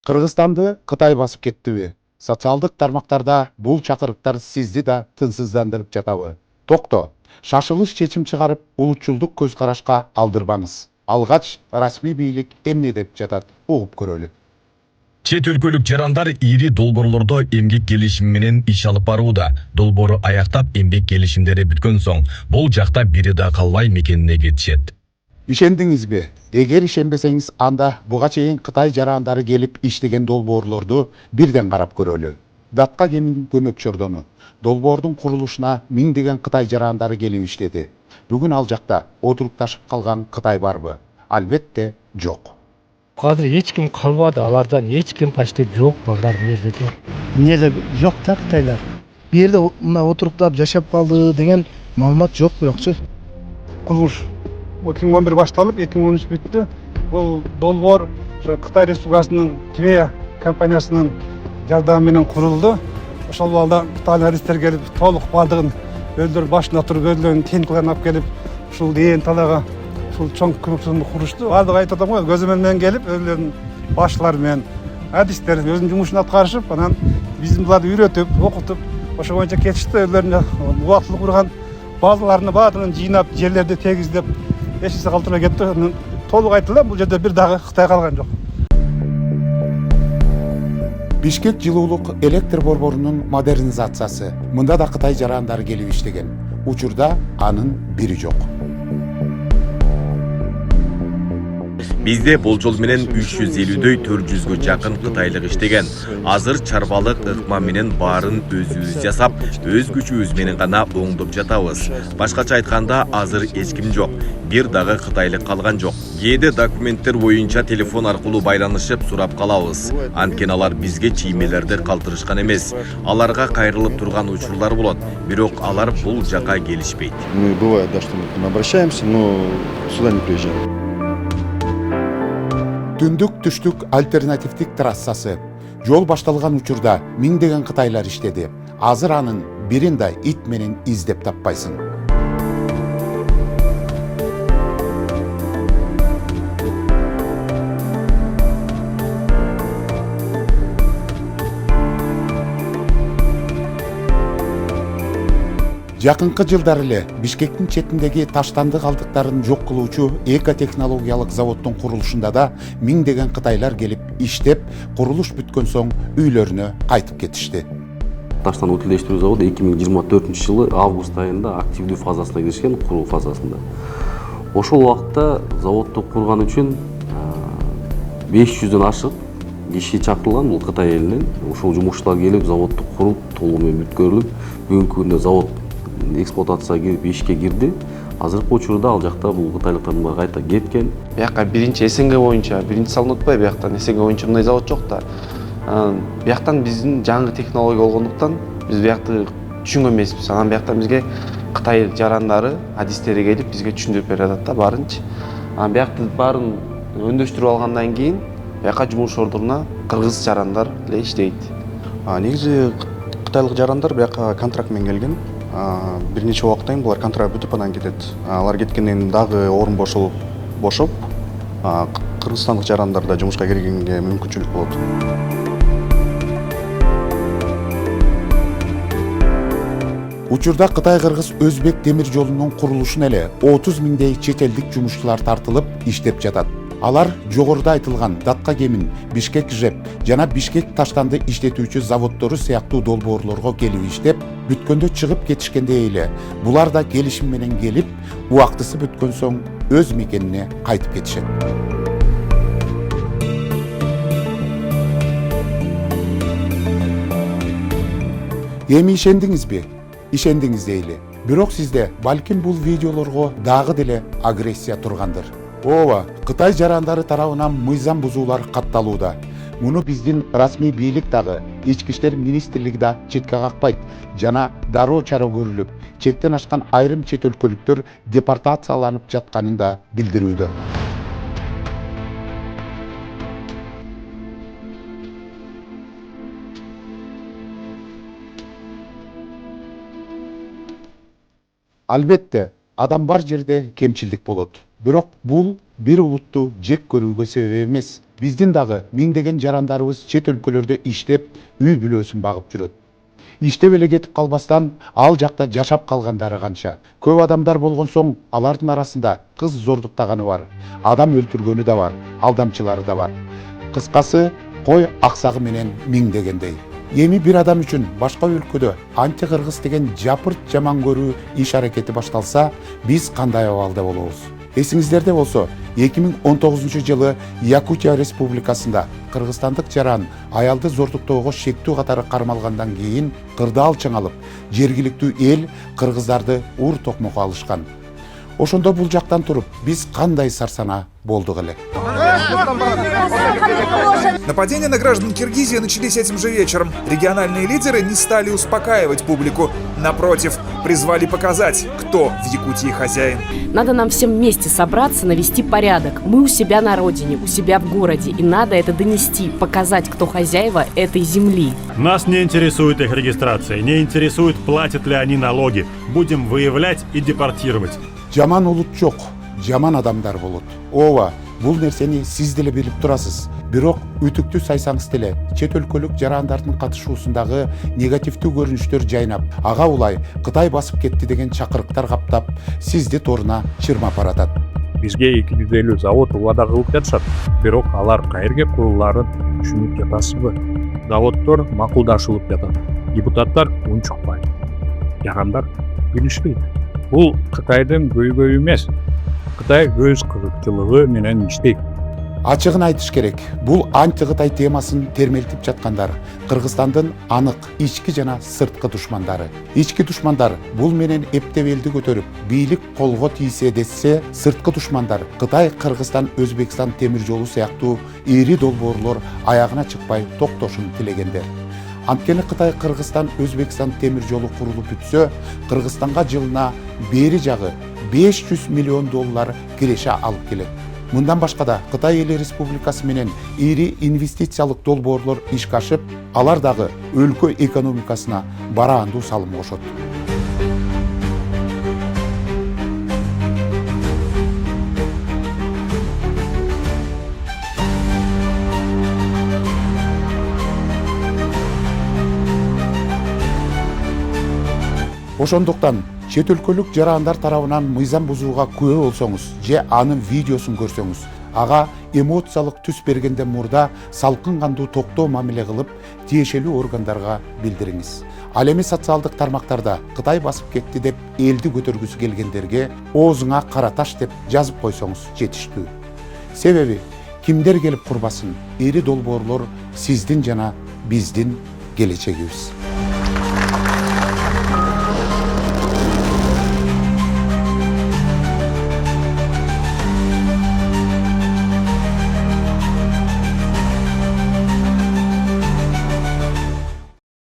Кыргызстанды Кытай басып кеттиби? Социалдык тармактарда бул чакырыктар сизди да тынчсыздандырып жатабы? Токто, шашылыш чечим чыгарып, улутчулдук көз карашка алдырбаңыз. Алгач расмий бийлик эмне деп жатат, угуп көрөлү. Чет өлкөлүк жарандар ири долбоорлордо эмгек келишими менен иш алып барууда. Долбоору аяктап эмгек келишимдери бүткөн соң, бул жакта бири да калбай мекенине кетишет. Ишендиңизби? Эгер ишенбесеңиз, анда буга чейин Кытай жарандары келип иштеген долбоорлорду бирден карап көрөлү. Датка кеминин көмөкчөрдөнү. Долбоордун курулушуна миңдеген Кытай жарандары келип иштеди. Бүгүн ал жакта отурукташып калган Кытай барбы? Албетте жок. Қазір ешкім қалмады, алардан ешкім почти жоқ балдар жерде. Неде жоқ та Қытайлар. Bu yerде мына отыруктап жашап калды деген маалымат жоқ, бирокчу. Курулуш 2011 башталып, 2013 бүтті. Бұл долбоор Қытай Республикасының Корея компаниясының жардамы құрылды. Ошол балда Қытайлар келип, толук бардыгын өздөрү башына туруп, өздөрүнүн техникаларын алып келип, ушул ээн талаага ушул чоң көмөкчүлүктү курушту. Бардыгы айтып атам го, көзөмөл менен келип, өздөрүнүн башлары менен адистер өзүнүн жумушун аткарышып, анан биздин буларды үйрөтүп, окутуп, ошо боюнча кетишти. Өздөрүнө убактылуу курган базаларını баардыгын жыйнап, жерлерди тегиздеп, эч нерсе калтырбай кетти. Толук айтылды, бул жерде бир дагы Кытай калган жок. Бишкек жылуулук электр борборунун модернизациясы. Мында да Кытай жарандары келип иштеген. Учурда анын бири жок. Bizde болжол менен 350дөй 400гө жакын кытайлык иштеген. Азыр чарбалык ыкма менен баарын өзүбүз жасап, өз күчүбүз менен гана оңдоп жатабыз. Башкача айтканда, азыр эч ким жок. Бир дагы кытайлык калган жок. Кээде документтер боюнча телефон аркылуу байланышып сурап калабыз. Анткени алар бизге чиймелерди калтырышкан эмес. Аларга кайрылып турган учурлар болот, бирок алар бул жака келишпейт. Мы бывает, да, что мы обращаемся, но сюда не приезжаем. Түндүк түштүк альтернативдик трассасы. Жол башталган учурда миңдеген кытайлар иштеди. Азыр анын бирин да ит менен издеп таппайсың. Жакынкы жылдар эле Бишкектин четиндеги таштанды калдыктарын жок кылуучу экотехнологиялык заводдун курулушунда да миңдеген кытайлар келип иштеп, курулуш бүткөн соң үйлөрүнө кайтып кетишти. Таштан утилдештирүү заводу 2024-жылы август айында активдүү фазасына киришкен, куруу фазасында. Ошол убакта заводду курган үчүн 500дөн ашык киши чакырылган, бул Кытай элинен. Ошол жумушчулар келип, заводду куруп, толугу менен бүткөрүлүп, бүгүнкү күндө завод эксплуатацияга кирип, ишке кирди. Азыркы учурда ал жакта бул кытайлыктардын баары кайта кеткен. Бияка биринчи СНГ боюнча, биринчи салынып атпайбы, бияктан СНГ боюнча мындай завод жок да. Бияктан биздин жаңы технология болгондуктан биз биякты түшүнгөн эмеспиз. Анан бияктан бизге Кытай жарандары, адистери келип бизге түшүндүрүп берип атат да баарынчы. Анан биякты баарын өндөштүрүп алгандан кийин бияка жумуш ордуна кыргыз жарандар эле иштейт. Негизи кытайлык жарандар бияка контракт менен келген. Бир нече убакыттан кийин булар контракт бүтүп анан кетет. Алар кеткенден кийин дагы орун бошоп, кыргызстандык жарандар да жумушка киргенге мүмкүнчүлүк болот. Учурда Кытай-Кыргыз Өзбек темир жолунун курулушуна эле 30 миңдей чет элдик жумушчулар тартылып иштеп жатат. Алар жогоруда айтылган Датка кемин, Бишкек ЖЭП жана Бишкек таштанды иштетүүчү заводдору сыяктуу долбоорлорго келип иштеп, бүткөндө чыгып кетишкендей эле. Булар да келишим менен келип, убактысы бүткөн соң өз мекенине кайтып кетишет. Эми ишендиңизби? Ишендиңиз дейли. Бирок сизде балким бул видеолорго дагы деле агрессия тургандыр. Ооба, Кытай жарандары тарабынан мыйзам бузуулар катталууда. Муну биздин расмий бийлик дагы, Ички иштер министрлиги да четке какпайт. Жана дароо чара көрүлүп, чектен ашкан айрым чет өлкөлүктөр депортацияланып жатканын да билдирүүдө. Албетте, адам бар жерде кемчилдик болот. Бирок бул бир улутту жек көрүүгө себеп эмес. Биздин дагы миңдеген жарандарыбыз чет өлкөлөрдө иштеп, үй бүлөсүн багып жүрөт. Иштеп эле кетип калбастан, ал жакта жашап калгандары канча. Көп адамдар болгон соң, алардын арасында кыз зордуктаганы бар, адам өлтүргөнү да бар, алдамчылары да бар. Кыскасы, кой аксагы менен миңдегендей. Эми бир адам үчүн башка өлкөдө анти-кыргыз деген жапырт жаман көрүү иш аракети башталса, биз кандай абалда болобуз? Эсиңиздерде болсо, 2019-жылы Якутия Республикасында кыргызстандык жаран аялды зордуктоого шектүү катары кармалгандан кийин кырдаал чыңалып, жергиликтүү эл кыргыздарды ур токмокко алышкан. Ошондо бул жактан туруп, биз кандай сарсана болдук эле? Нападения на граждан Киргизии начались этим же вечером. Региональные лидеры не стали успокаивать публику. Напротив, призвали показать, кто в Якутии хозяин. Надо нам всем вместе собраться, навести порядок. Мы у себя на родине, у себя в городе. И надо это донести, показать, кто хозяева этой земли. Нас не интересует их регистрация, не интересует, платят ли они налоги. Будем выявлять и депортировать. Жаман улут жок, жаман адамдар болот. Ооба, бул нерсени сиз деле билип турасыз. Бирок үтүктүү сайсаңыз деле чет өлкөлүк жарандардын катышуусундагы негативдүү көрүнүштөр жайнап, ага улай Кытай басып кетти деген чакырыктар каптап, сизди торуна чырмап баратат. Бизге 250 завод убада кылып жатышат. Бирок алар каерге курулаарын түшүнүп жатасызбы? Заводдор макулдашылып жатат. Депутаттар унчукпайт. Жарандар билишпейт. Бул Кытайдын көйгөйү эмес. Кытай өз кызыкчылыгы менен иштейт. Ачыгын айтыш керек, бул анти-Кытай темасын термелтип жаткандар Кыргызстандын анык ички жана сырткы душмандары. Ички душмандар бул менен эптеп элди көтөрүп, бийлик колго тийсе десе, сырткы душмандар Кытай, Кыргызстан, Өзбекстан темир жолу сыяктуу ири долбоорлор аягына чыкпай токтошун тилегендер. Анткени Кытай, Кыргызстан, Өзбекстан темир жолу курулуп бүтсө, Кыргызстанга жылына бери жагы $500 миллион киреше алып келет. Мындан башка да Кытай Эл Республикасы менен ири инвестициялык долбоорлор ишке ашып, алар дагы өлкө экономикасына бараандуу салым кошот. Ошондуктан чет өлкөлүк жарандар тарабынан мыйзам бузууга күбө болсоңуз же анын видеосун көрсөңүз, ага эмоциялык түс бергенден мурда салкын кандуу токтоо мамиле кылып, тиешелүү органдарга билдириңиз. Ал эми социалдык тармактарда Кытай басып кетти деп элди көтөргүсү келгендерге оозуңа кара таш деп жазып койсоңуз жетиштүү. Себеби кимдер келип курбасын, ири долбоорлор сиздин жана биздин келечегибиз.